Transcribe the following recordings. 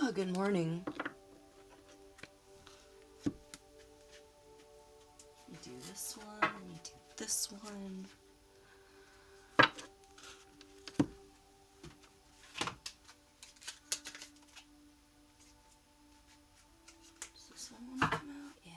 Oh, good morning. You do this one, and you do this one. Does this one want to come out? Yeah.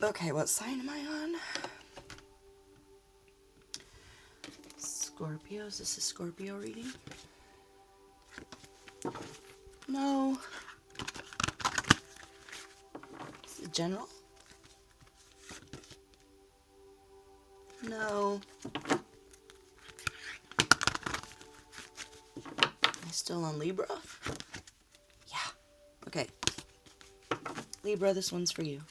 Okay, what sign am I on? Scorpio. Is this a Scorpio reading? No. Is it general? No. Am I still on Libra? Yeah. Okay. Libra, this one's for you.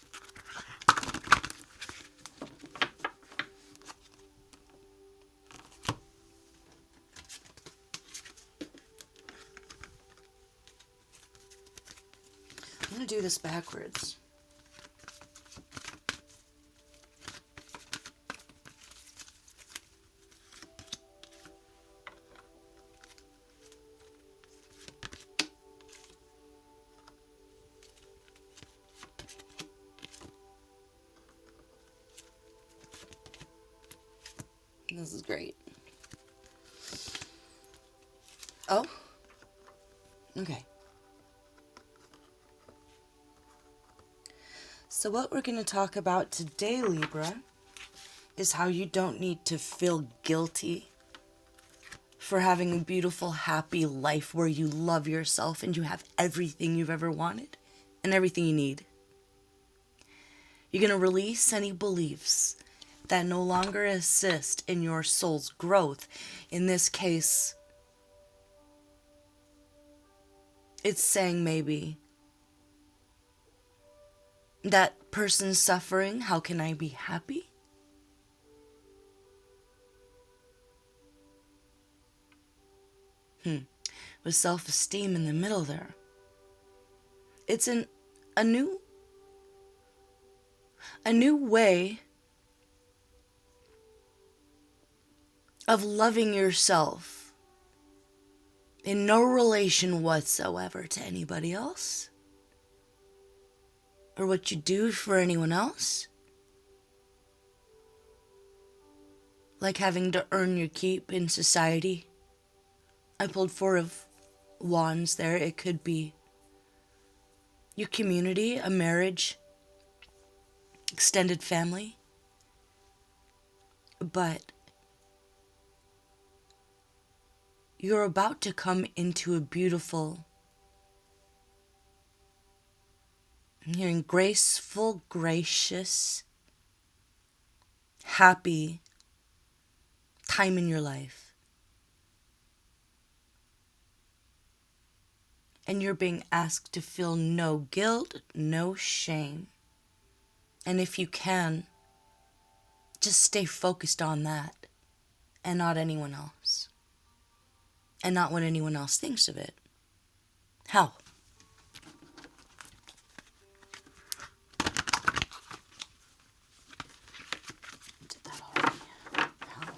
I'm going to do this backwards. This is great. Oh? Okay. So what we're going to talk about today, Libra, is how you don't need to feel guilty for having a beautiful, happy life where you love yourself and you have everything you've ever wanted and everything you need. You're going to release any beliefs that no longer assist in your soul's growth. In this case, it's saying maybe, that person's suffering, how can I be happy? With self-esteem in the middle there. It's a new way of loving yourself in no relation whatsoever to anybody else or what you do for anyone else. Like having to earn your keep in society. I pulled 4 of Wands there. It could be your community, a marriage, extended family. But you're about to come into a beautiful, I'm hearing graceful, gracious, happy time in your life. And you're being asked to feel no guilt, no shame. And if you can, just stay focused on that and not anyone else. And not what anyone else thinks of it. How? Did that already. How?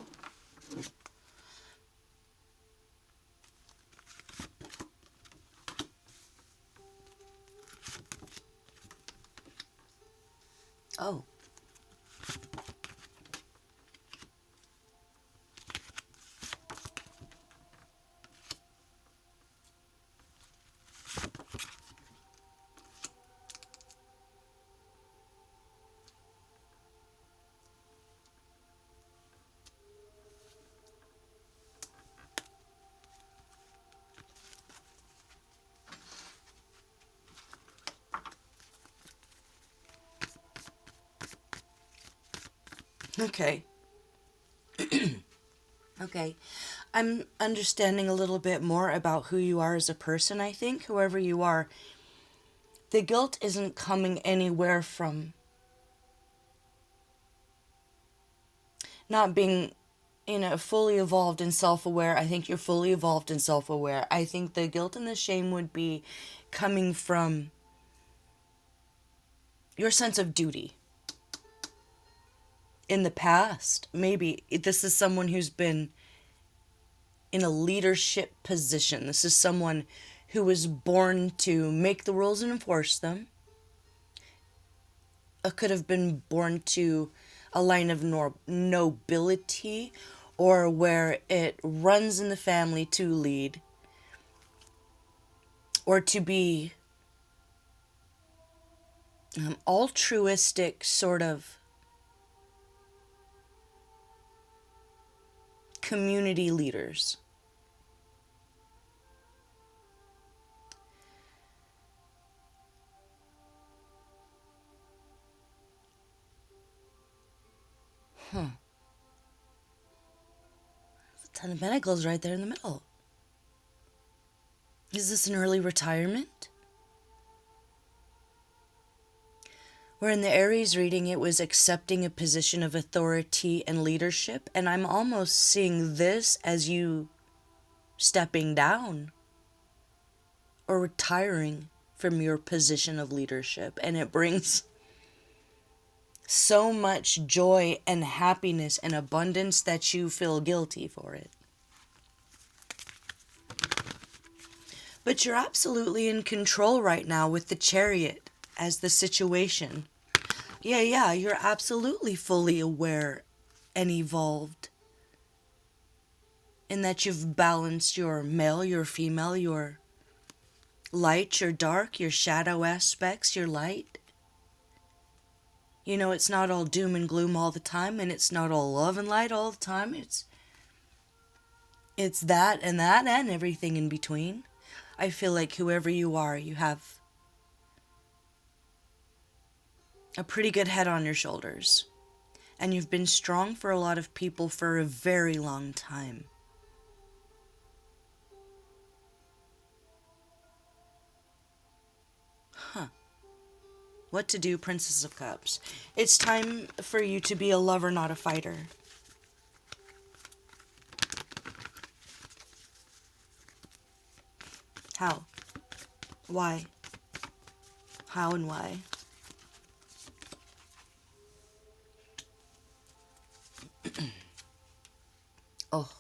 Oh. Okay. Okay. I'm understanding a little bit more about who you are as a person, I think. Whoever you are. The guilt isn't coming anywhere from not being fully evolved and self-aware. I think you're fully evolved and self-aware. I think the guilt and the shame would be coming from your sense of duty. In the past, maybe this is someone who's been in a leadership position. This is someone who was born to make the rules and enforce them. Could have been born to a line of nobility, or where it runs in the family to lead, or to be altruistic sort of community leaders. The Ten of Pentacles right there in the middle. Is this an early retirement? Where in the Aries reading, it was accepting a position of authority and leadership. And I'm almost seeing this as you stepping down or retiring from your position of leadership. And it brings so much joy and happiness and abundance that you feel guilty for it. But you're absolutely in control right now with the Chariot as the situation. Yeah, you're absolutely fully aware and evolved in that you've balanced your male, your female, your light, your dark, your shadow aspects, your light. It's not all doom and gloom all the time, and it's not all love and light all the time. It's that and everything in between. I feel like whoever you are, you have a pretty good head on your shoulders. And you've been strong for a lot of people for a very long time. What to do, Princess of Cups? It's time for you to be a lover, not a fighter. How? Why? How and why? Oh.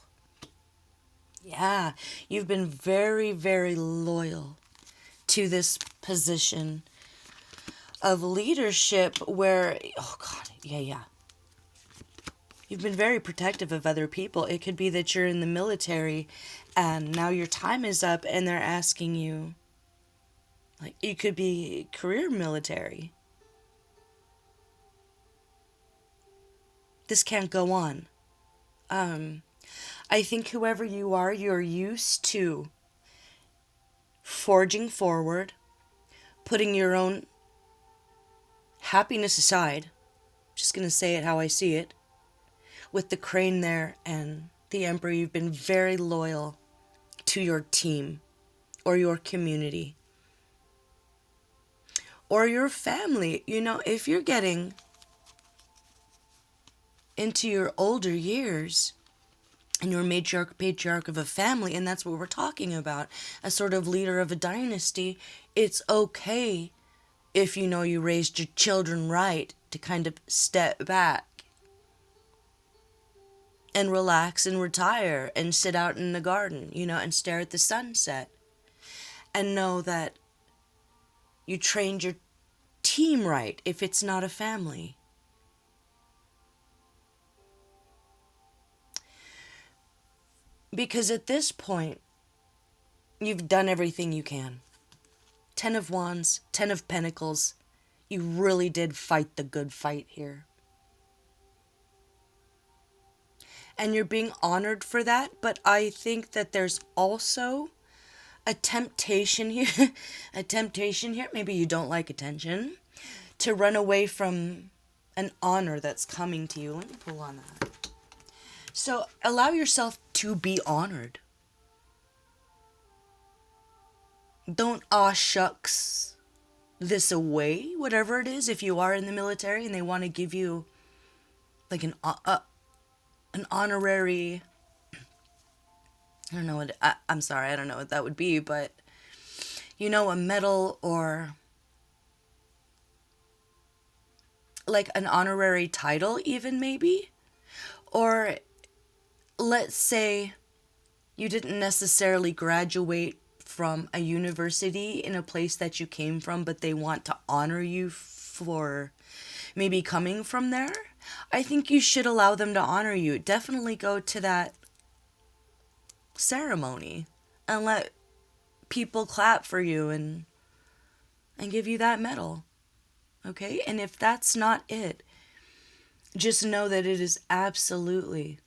Yeah, you've been very, very loyal to this position of leadership where, oh God, yeah. You've been very protective of other people. It could be that you're in the military and now your time is up and they're asking you, like, you could be career military. This can't go on. I think whoever you are, you're used to forging forward, putting your own happiness aside. Just going to say it how I see it. With the crane there and the Emperor, you've been very loyal to your team or your community or your family. If you're getting into your older years and you're a patriarch of a family, and that's what we're talking about, a sort of leader of a dynasty, it's okay if you raised your children right to kind of step back and relax and retire and sit out in the garden, and stare at the sunset and know that you trained your team right if it's not a family. Because at this point, you've done everything you can. 10 of Wands, 10 of Pentacles. You really did fight the good fight here. And you're being honored for that, but I think that there's also a temptation here, maybe you don't like attention, to run away from an honor that's coming to you. Let me pull on that. So allow yourself to be honored. Don't shucks this away, whatever it is. If you are in the military and they want to give you like an an honorary, I don't know what, I'm sorry, I don't know what that would be, but, a medal or like an honorary title even maybe. Or let's say you didn't necessarily graduate from a university in a place that you came from, but they want to honor you for maybe coming from there. I think you should allow them to honor you. Definitely go to that ceremony and let people clap for you and give you that medal. Okay? And if that's not it, just know that it is absolutely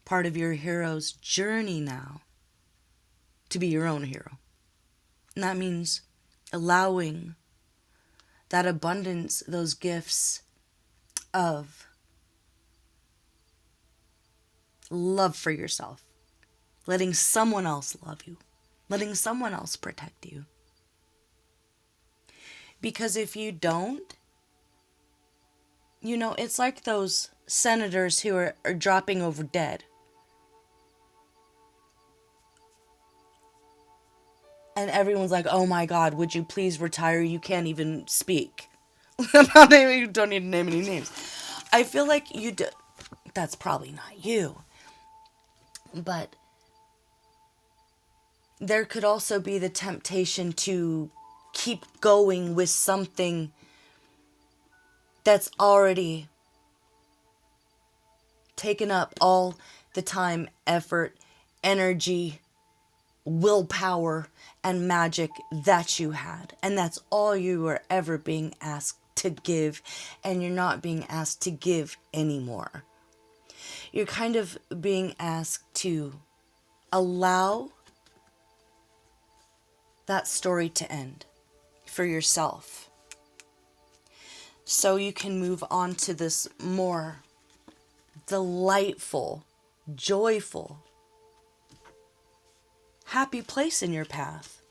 part of your hero's journey now to be your own hero. And that means allowing that abundance, those gifts of love for yourself, letting someone else love you, letting someone else protect you. Because if you don't, it's like those senators who are dropping over dead. And everyone's like, oh my God, would you please retire? You can't even speak. You don't need to name any names. I feel like that's probably not you. But there could also be the temptation to keep going with something that's already taken up all the time, effort, energy, willpower, and magic that you had. And that's all you are ever being asked to give, and you're not being asked to give anymore. You're kind of being asked to allow that story to end for yourself, so you can move on to this more delightful, joyful, happy place in your path.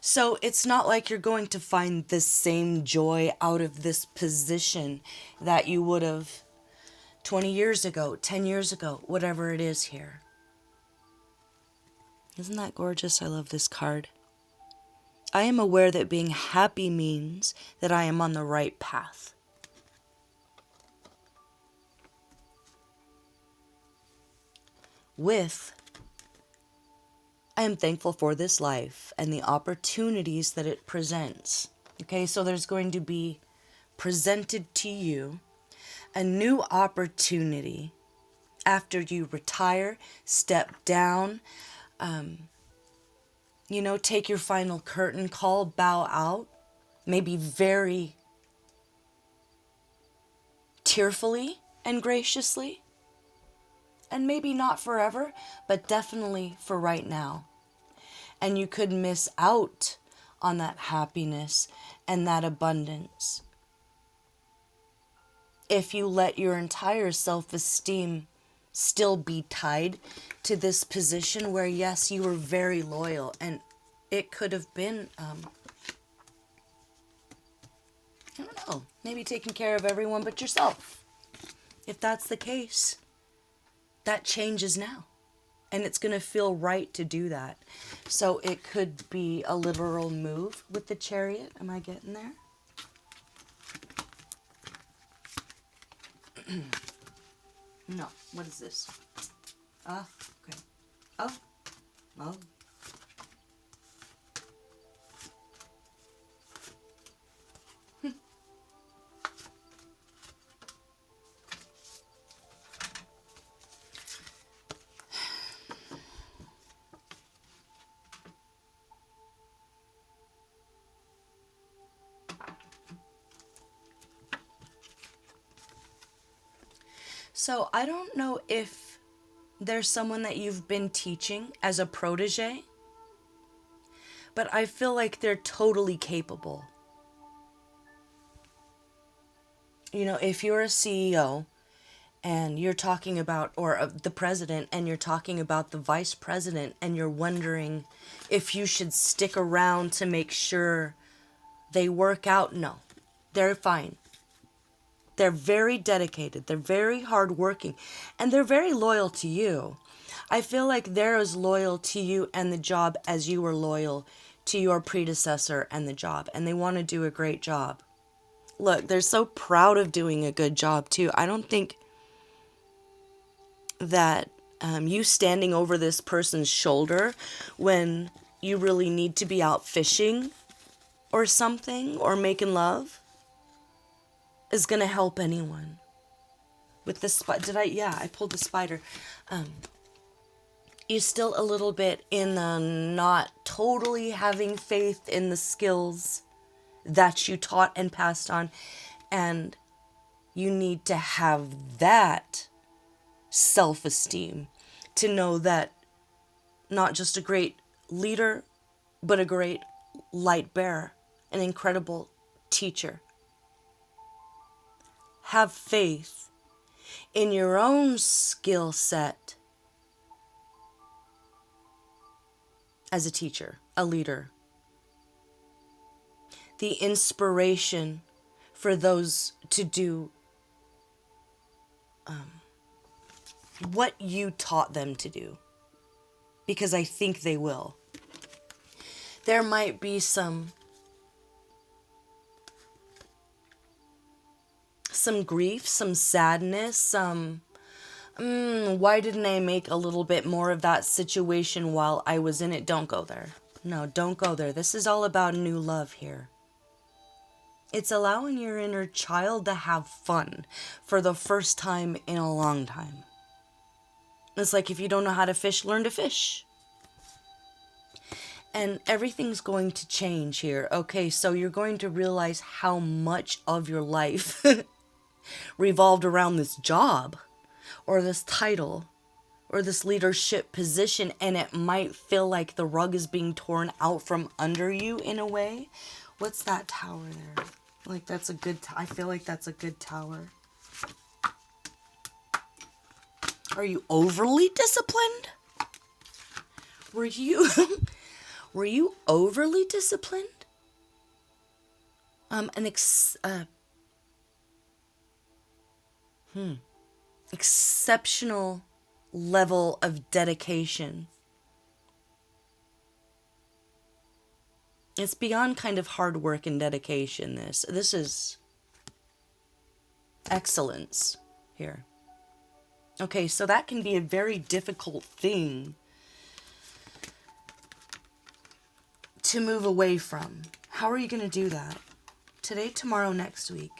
So it's not like you're going to find the same joy out of this position that you would have 20 years ago, 10 years ago, whatever it is here. Isn't that gorgeous? I love this card. I am aware that being happy means that I am on the right path. I am thankful for this life and the opportunities that it presents. Okay, so there's going to be presented to you a new opportunity after you retire, step down, take your final curtain call, bow out, maybe very tearfully and graciously. And maybe not forever, but definitely for right now. And you could miss out on that happiness and that abundance if you let your entire self-esteem still be tied to this position where, yes, you were very loyal, and it could have been, I don't know, maybe taking care of everyone but yourself. If that's the case, that changes now. And it's going to feel right to do that. So it could be a literal move with the Chariot. Am I getting there? No. What is this? Okay. Oh. So I don't know if there's someone that you've been teaching as a protege, but I feel like they're totally capable. If you're a CEO and you're talking about, or the president, and you're talking about the vice president, and you're wondering if you should stick around to make sure they work out, no, they're fine. They're very dedicated. They're very hardworking. And they're very loyal to you. I feel like they're as loyal to you and the job as you were loyal to your predecessor and the job. And they want to do a great job. Look, they're so proud of doing a good job too. I don't think that you standing over this person's shoulder when you really need to be out fishing or something or making love is going to help anyone. With the spider, I pulled the spider. You're still a little bit in the not totally having faith in the skills that you taught and passed on. And you need to have that self-esteem to know that not just a great leader, but a great light bearer, an incredible teacher. Have faith in your own skill set as a teacher, a leader. The inspiration for those to do what you taught them to do. Because I think they will. There might be some grief, some sadness, some, why didn't I make a little bit more of that situation while I was in it? Don't go there. No, don't go there. This is all about new love here. It's allowing your inner child to have fun for the first time in a long time. It's like if you don't know how to fish, learn to fish. And everything's going to change here. Okay, so you're going to realize how much of your life revolved around this job or this title or this leadership position, and it might feel like the rug is being torn out from under you in a way. What's that tower there? Like that's a good, I feel like that's a good tower. Are you overly disciplined? Were you overly disciplined? Exceptional level of dedication. It's beyond kind of hard work and dedication, this is excellence here. Okay, so that can be a very difficult thing to move away from. How are you going to do that? Today, tomorrow, next week?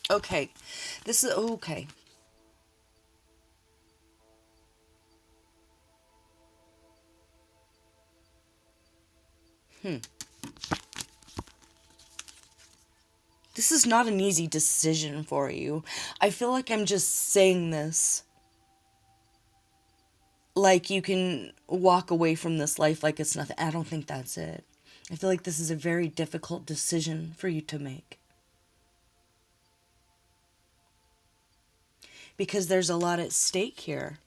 Okay, this is okay. This is not an easy decision for you. I feel like I'm just saying this like you can walk away from this life like it's nothing. I don't think that's it. I feel like this is a very difficult decision for you to make. Because there's a lot at stake here.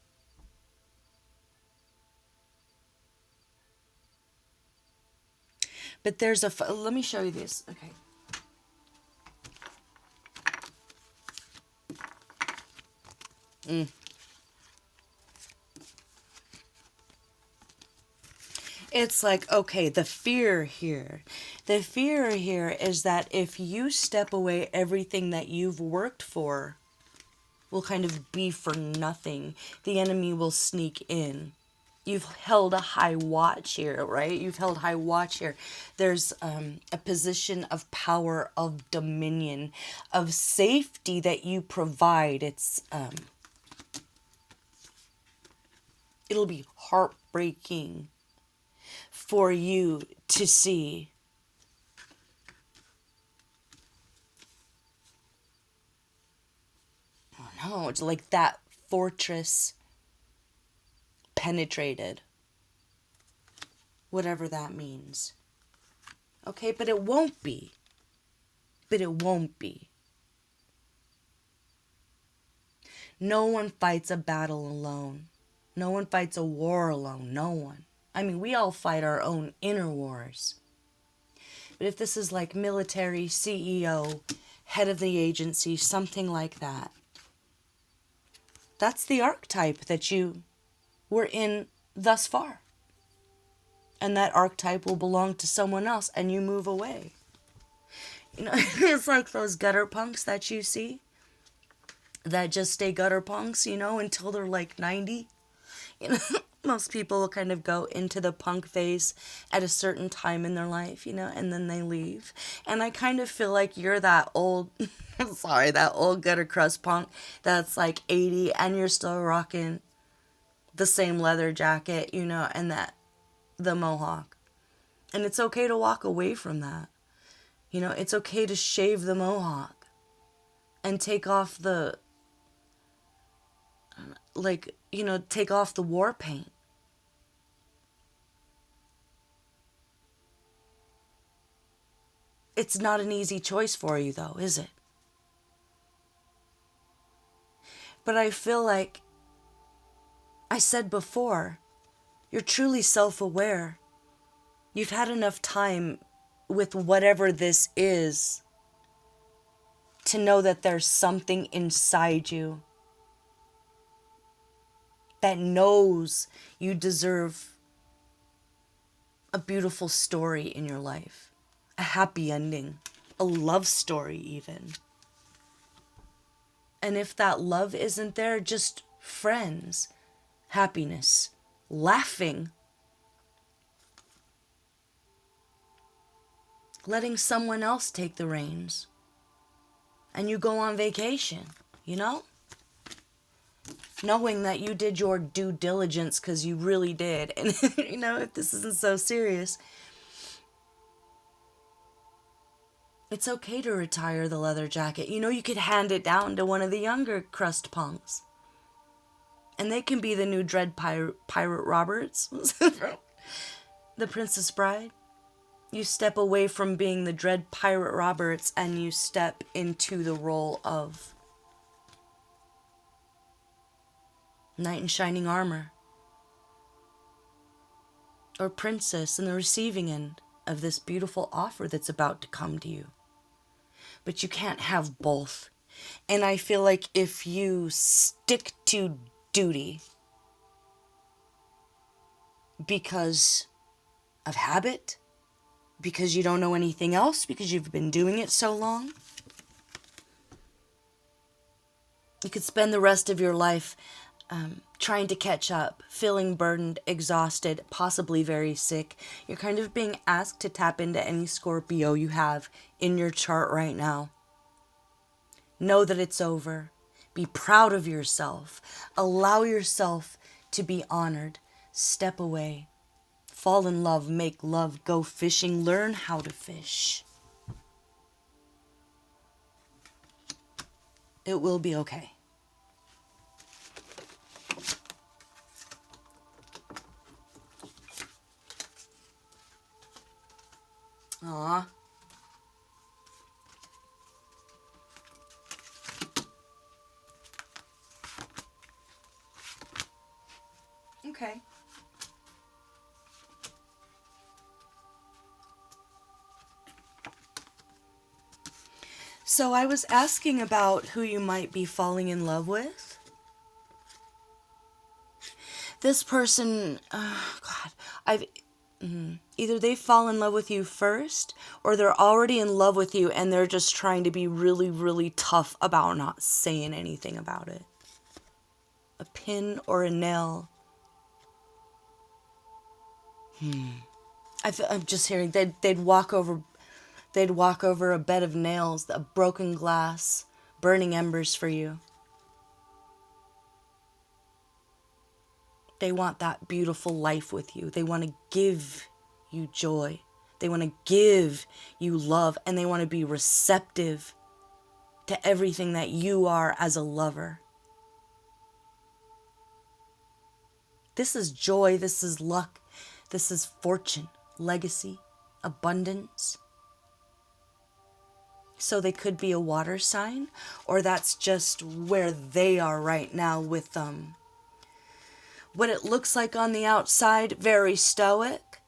But there's let me show you this. Okay. It's like, okay, the fear here is that if you step away, everything that you've worked for will kind of be for nothing. The enemy will sneak in. You've held a high watch here, right? You've held high watch here. There's a position of power, of dominion, of safety that you provide. It'll be heartbreaking for you to see. Oh no, it's like that fortress penetrated. Whatever that means. Okay, but it won't be. But it won't be. No one fights a battle alone. No one fights a war alone. No one. I mean, we all fight our own inner wars. But if this is like military, CEO, head of the agency, something like that, that's the archetype that you were in thus far. And that archetype will belong to someone else and you move away. You know, it's like those gutter punks that you see that just stay gutter punks, you know, until they're like 90. You know, most people will kind of go into the punk phase at a certain time in their life, you know, and then they leave. And I kind of feel like you're that old, that old gutter crust punk that's like 80 and you're still rocking the same leather jacket, you know, and the mohawk. And it's okay to walk away from that. You know, it's okay to shave the mohawk and take off take off the war paint. It's not an easy choice for you, though, is it? But I feel like I said before, you're truly self-aware. You've had enough time with whatever this is to know that there's something inside you that knows you deserve a beautiful story in your life, a happy ending, a love story even. And if that love isn't there, just friends, happiness, laughing, letting someone else take the reins, and you go on vacation, you know? Knowing that you did your due diligence because you really did. And, you know, if this isn't so serious, it's okay to retire the leather jacket. You know, you could hand it down to one of the younger crust punks. And they can be the new Dread Pirate Roberts. The Princess Bride. You step away from being the Dread Pirate Roberts and you step into the role of Knight in Shining Armor, or Princess in the receiving end of this beautiful offer that's about to come to you. But you can't have both. And I feel like if you stick to duty because of habit, because you don't know anything else, because you've been doing it so long, you could spend the rest of your life trying to catch up, feeling burdened, exhausted, possibly very sick. You're kind of being asked to tap into any Scorpio you have in your chart right now. Know that it's over. Be proud of yourself. Allow yourself to be honored. Step away. Fall in love, make love, go fishing, learn how to fish. It will be okay. Aw. Okay. So I was asking about who you might be falling in love with. This person, either they fall in love with you first, or they're already in love with you and they're just trying to be really, really tough about not saying anything about it. A pin or a nail. I'm just hearing they'd walk over a bed of nails, a broken glass, burning embers for you. They want that beautiful life with you. They want to give you joy. They want to give you love, and they want to be receptive to everything that you are as a lover. This is joy, this is luck, this is fortune, legacy, abundance. So they could be a water sign, or that's just where they are right now with what it looks like on the outside, very stoic.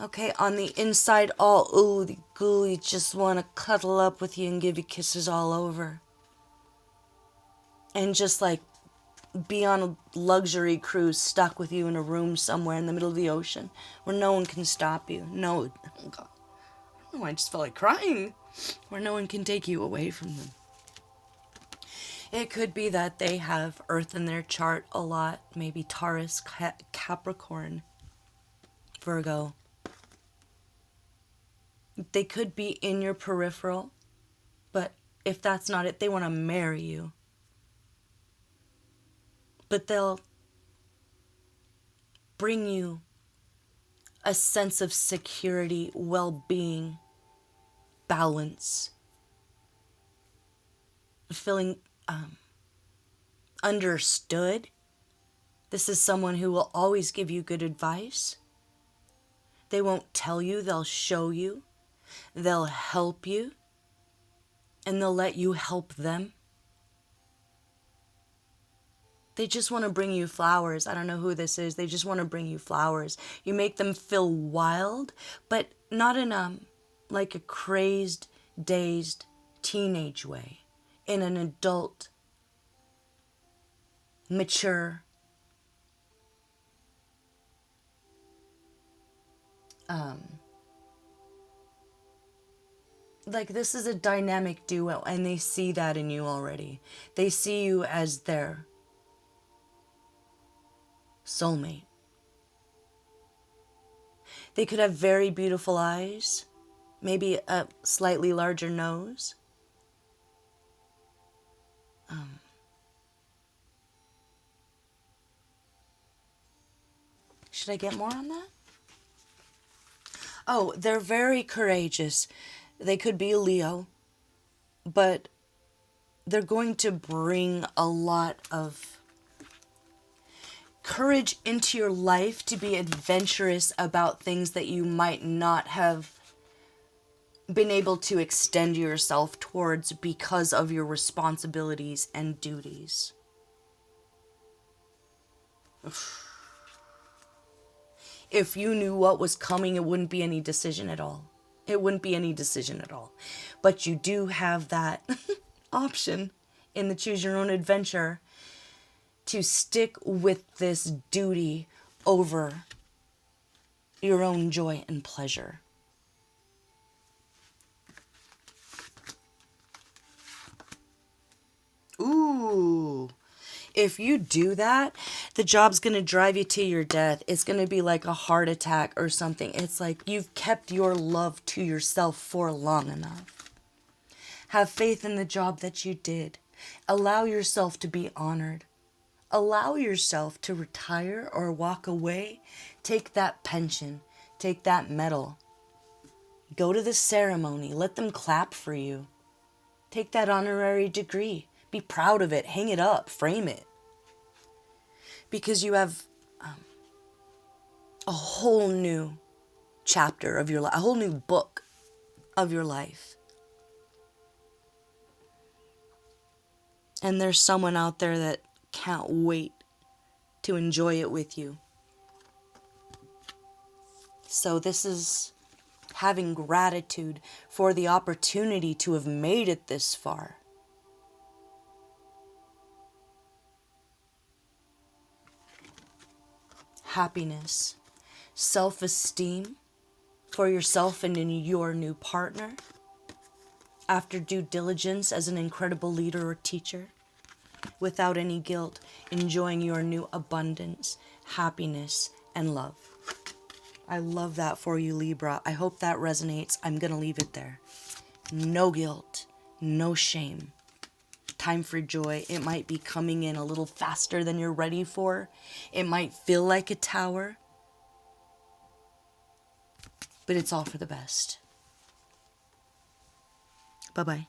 Okay, on the inside, all ooey gooey, just want to cuddle up with you and give you kisses all over. And just like be on a luxury cruise stuck with you in a room somewhere in the middle of the ocean where no one can stop you. No, oh God. Oh, I just felt like crying. Where no one can take you away from them. It could be that they have Earth in their chart a lot. Maybe Taurus, Capricorn, Virgo. They could be in your peripheral, but if that's not it, they want to marry you. But they'll bring you a sense of security, well-being, balance, feeling understood. This is someone who will always give you good advice. They won't tell you, they'll show you. They'll help you, and they'll let you help them. They just want to bring you flowers. I don't know who this is. They just want to bring you flowers. You make them feel wild, but not in like a crazed, dazed teenage way. In an adult, mature, like this is a dynamic duo, and they see that in you already. They see you as their soulmate. They could have very beautiful eyes, maybe a slightly larger nose. Should I get more on that? Oh, they're very courageous. They could be a Leo, but they're going to bring a lot of courage into your life to be adventurous about things that you might not have been able to extend yourself towards because of your responsibilities and duties. If you knew what was coming, it wouldn't be any decision at all. It wouldn't be any decision at all. But you do have that option in the Choose Your Own Adventure to stick with this duty over your own joy and pleasure. Ooh. If you do that, the job's going to drive you to your death. It's going to be like a heart attack or something. It's like you've kept your love to yourself for long enough. Have faith in the job that you did. Allow yourself to be honored. Allow yourself to retire or walk away. Take that pension. Take that medal. Go to the ceremony. Let them clap for you. Take that honorary degree. Be proud of it. Hang it up. Frame it. Because you have a whole new chapter of your life, a whole new book of your life. And there's someone out there that can't wait to enjoy it with you. So this is having gratitude for the opportunity to have made it this far. Happiness, self-esteem for yourself and in your new partner, after due diligence as an incredible leader or teacher, without any guilt, enjoying your new abundance, happiness, and love. I love that for you, Libra. I hope that resonates. I'm going to leave it there. No guilt, no shame. Time for joy. It might be coming in a little faster than you're ready for. It might feel like a tower. But it's all for the best. Bye-bye.